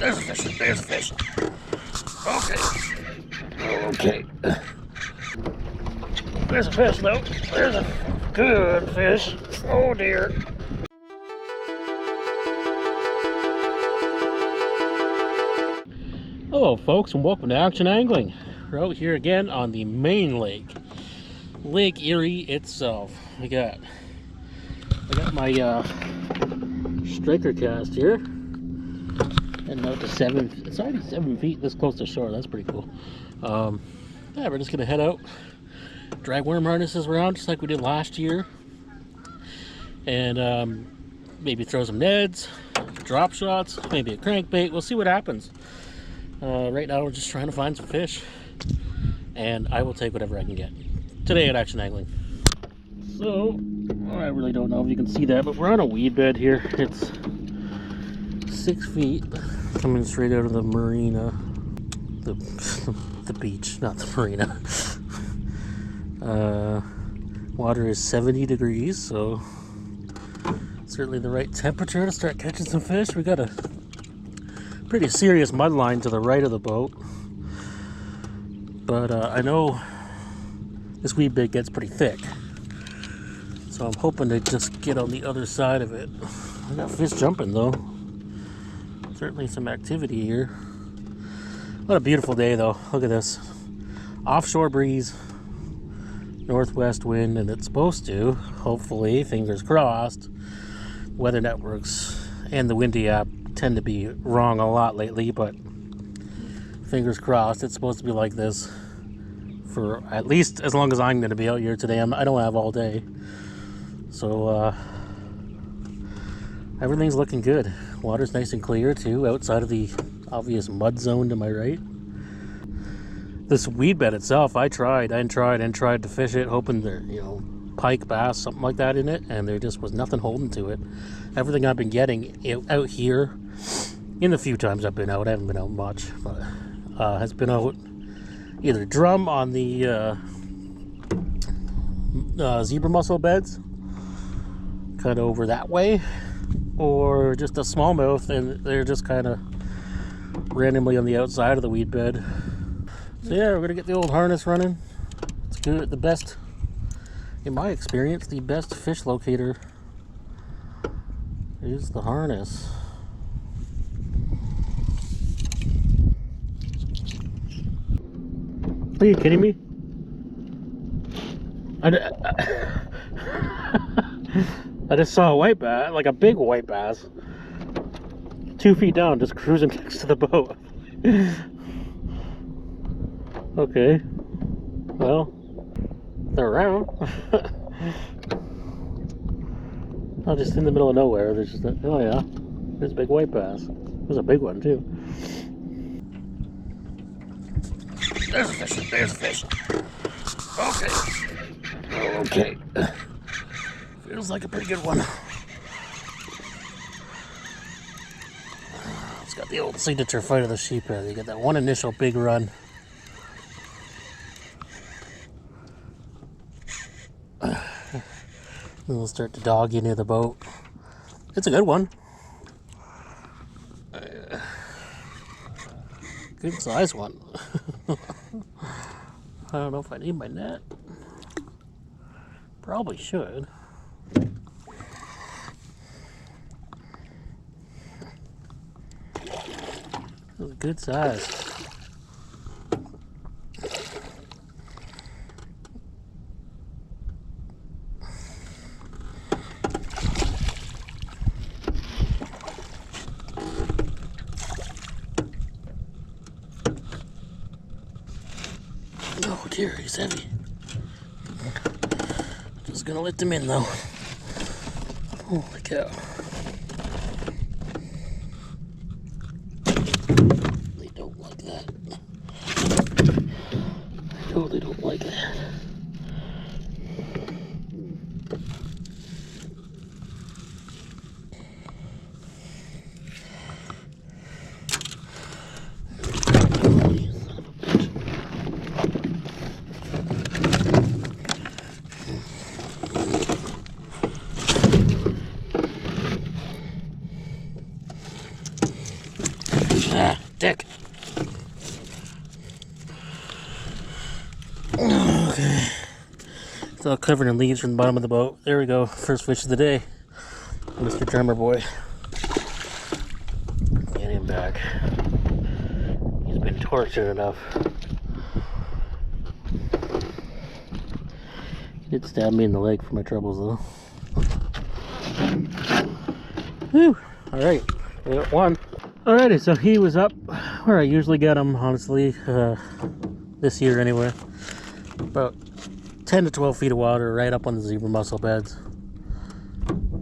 There's a fish. There's a fish. Okay. Okay. There's a fish, though. There's a good fish. Oh, dear. Hello, folks, and welcome to Action Angling. We're out here again on the main lake, Lake Erie itself. I got my striker cast here, and out to it's already 7 feet this close to shore. That's pretty cool. Yeah, we're just gonna head out, drag worm harnesses around just like we did last year, and maybe throw some neds, drop shots, maybe a crankbait. We'll see what happens. Right now we're just trying to find some fish, and I will take whatever I can get today at Action Angling. So I really don't know if you can see that, but we're on a weed bed here. It's 6 feet coming straight out of the marina, the beach, not the marina. Water is 70 degrees, so certainly the right temperature to start catching some fish. We got a pretty serious mud line to the right of the boat, but I know this weed bed gets pretty thick, so I'm hoping to just get on the other side of it. I got fish jumping though. Certainly some activity here. What a beautiful day though. Look at this. Offshore breeze, northwest wind, and it's supposed to, hopefully, fingers crossed, weather networks and the windy app tend to be wrong a lot lately, but fingers crossed it's supposed to be like this for at least as long as I'm going to be out here today. I don't have all day, so everything's looking good. Water's nice and clear too, outside of the obvious mud zone to my right. This weed bed itself, I tried to fish it, hoping there, pike, bass, something like that in it, and there just was nothing holding to it. Everything I've been getting out here, in the few times I've been out, I haven't been out much, but has been out either drum on the zebra mussel beds, kind of over that way, or just a smallmouth, and they're just kind of randomly on the outside of the weed bed. So yeah, we're gonna get the old harness running. It's good, the best, in my experience, the best fish locator is the harness. Are you kidding me? I just saw a white bass, like a big white bass, 2 feet down, just cruising next to the boat. Okay, well, they're around. Not just in the middle of nowhere. There's just oh yeah, there's a big white bass. There's a big one too. There's a fish. There's a fish. Okay. Okay. Feels like a pretty good one. It's got the old signature fight of the sheephead. You get that one initial big run. And we'll start to dog you near the boat. It's a good one. Good size one. I don't know if I need my net. Probably should. It was a good size. Oh dear, he's heavy. Just gonna let them in though. Holy cow. They don't like that. I totally don't like that. Ah, dick. Okay. It's all covered in leaves from the bottom of the boat. There we go. First fish of the day. Mr. Drummer Boy. Get him back. He's been tortured enough. He did stab me in the leg for my troubles, though. Whew. Alright. We got one. Alrighty, so he was up where I usually get him, honestly. This year, anyway. About 10 to 12 feet of water right up on the zebra mussel beds.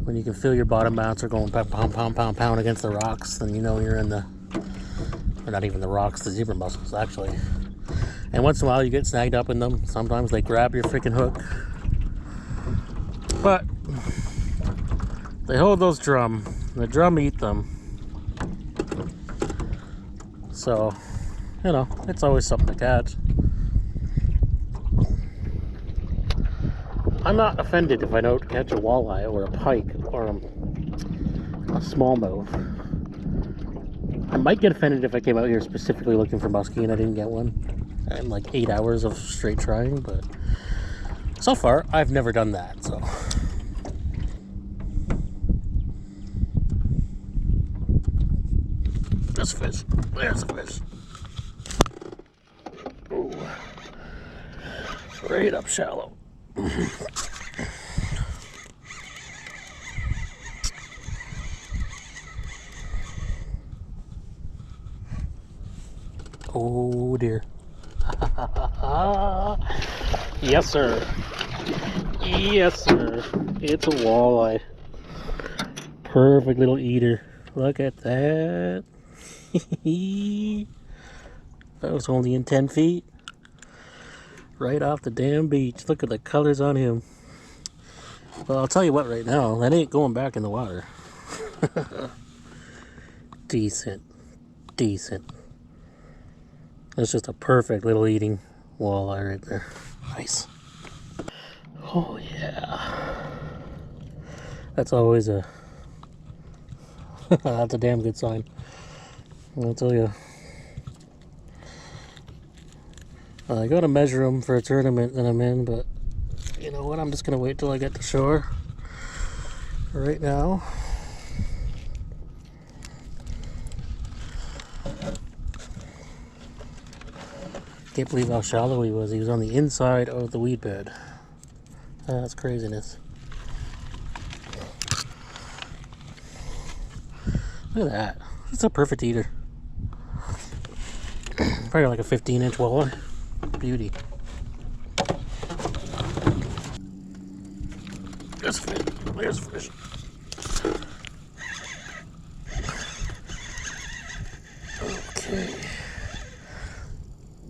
When you can feel your bottom bouncer going pound, pound, pound, pound, pound against the rocks, then you know you're in the, or not even the rocks, the zebra mussels, actually. And once in a while you get snagged up in them. Sometimes they grab your freaking hook. But they hold those drum. The drum eat them. So, you know, it's always something to catch. I'm not offended if I don't catch a walleye or a pike or a smallmouth. I might get offended if I came out here specifically looking for muskie and I didn't get one. In like 8 hours of straight trying, but so far I've never done that, so. This fish. There's a fish. Ooh. Right up shallow. Oh dear. Yes, sir. Yes, sir. It's a walleye. Perfect little eater. Look at that. That was only in 10 feet. Right off the damn beach. Look at the colors on him. Well, I'll tell you what right now. That ain't going back in the water. Decent. Decent. That's just a perfect little eating walleye right there. Nice. Oh yeah. That's always a that's a damn good sign. I'll tell you. I gotta measure them for a tournament that I'm in, but you know what? I'm just gonna wait till I get to shore. Right now. Can't believe how shallow he was. He was on the inside of the weed bed. That's craziness. Look at that. It's a perfect eater. Probably like a 15-inch walleye. Beauty. There's a fish. There's a fish. Okay.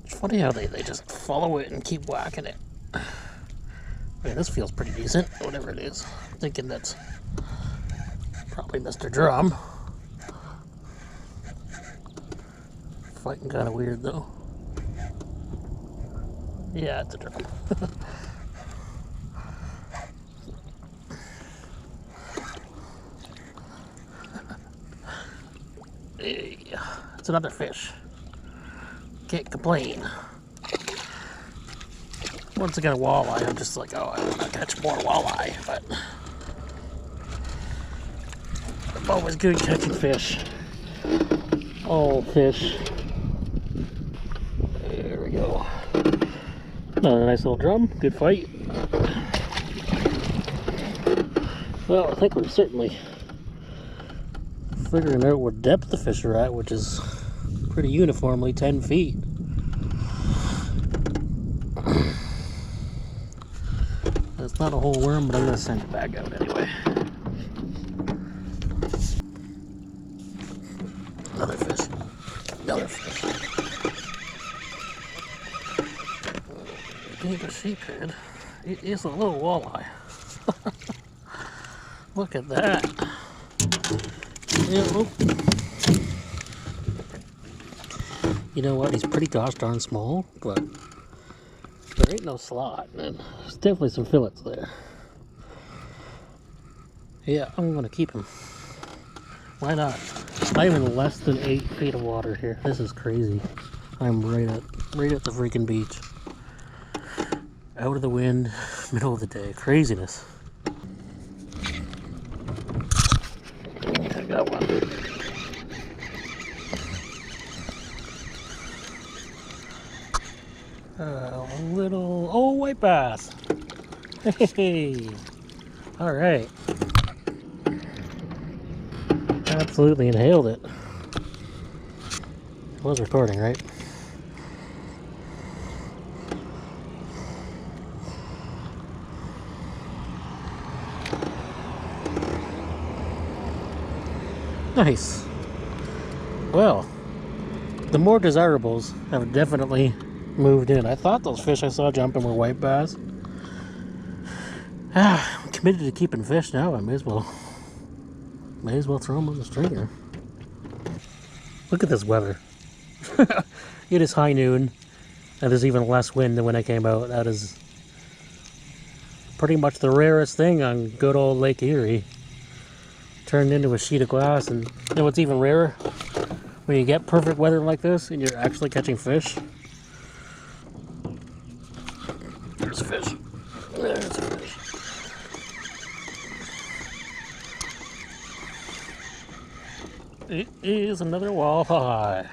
It's funny how they just follow it and keep whacking it. Man, this feels pretty decent, whatever it is. I'm thinking that's probably Mr. Drum. Fighting kind of weird though. Yeah, it's a drum. Hey, it's another fish. Can't complain. Once I get a walleye, I'm just like, oh, I want to catch more walleye, but I'm always good catching fish. Oh, fish. There we go. Another nice little drum. Good fight. Well, I think we're certainly figuring out what depth the fish are at, which is pretty uniformly 10 feet. It's not a whole worm, but I'm going to send it back out anyway. Another fish. Another fish. Being a sheephead, it is a little walleye. Look at that. Yeah, you know what? He's pretty gosh darn small, but there ain't no slot, and there's definitely some fillets there. Yeah, I'm gonna keep him. Why not? Not even less than 8 feet of water here. This is crazy. I'm right at the freaking beach. Out of the wind, middle of the day. Craziness. I got one. Little white bass. Hey. All right. Absolutely inhaled it. It was recording, right? Nice. Well, the more desirables have definitely moved in. I thought those fish I saw jumping were white bass. I'm committed to keeping fish now. I may as well throw them on the stringer. Look at this weather. It is high noon, and there's even less wind than when I came out. That is pretty much the rarest thing on good old Lake Erie. Turned into a sheet of glass, and you know what's even rarer? When you get perfect weather like this and you're actually catching fish. There's a fish. There's a fish. It is another walleye.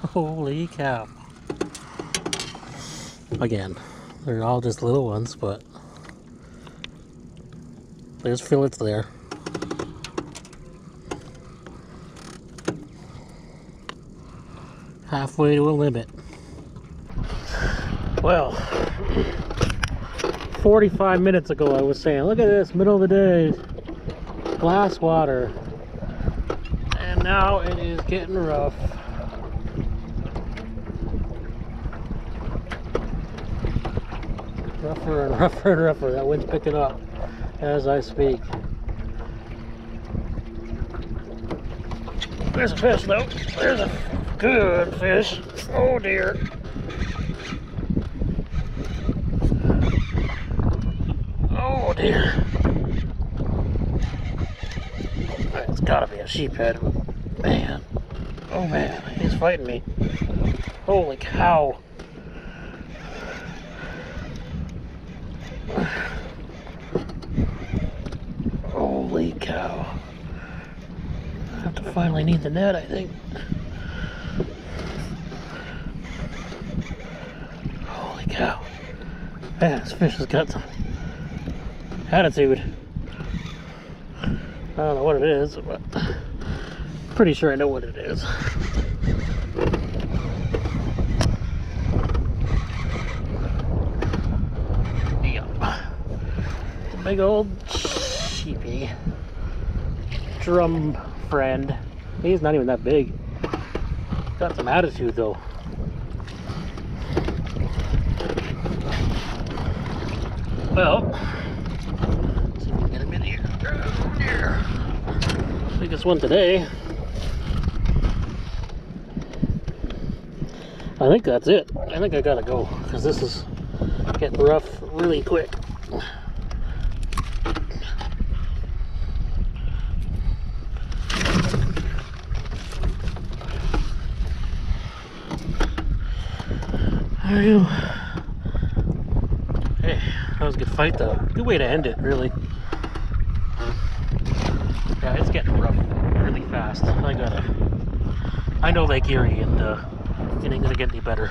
Holy cow. Again, they're all just little ones, but there's fillets there. Halfway to a limit. Well, 45 minutes ago I was saying, look at this, middle of the day, glass water. And now it is getting rough. Rougher and rougher and rougher. That wind's picking up as I speak. There's a fish though. There's a good fish. Oh dear. Oh dear. It's gotta be a sheephead. Man. Oh man, he's fighting me. Holy cow. Holy cow. I have to finally need the net, I think. Holy cow. Man, this fish has got some attitude. I don't know what it is, but pretty sure I know what it is. Big old sheepy drum friend. He's not even that big. Got some attitude though. Well, let's see if we can get him in here. Biggest one today. I think that's it. I think I gotta go because this is getting rough really quick. Hey, that was a good fight though. Good way to end it, really. Yeah, it's getting rough really fast. I know Lake Erie, and it ain't gonna get any better.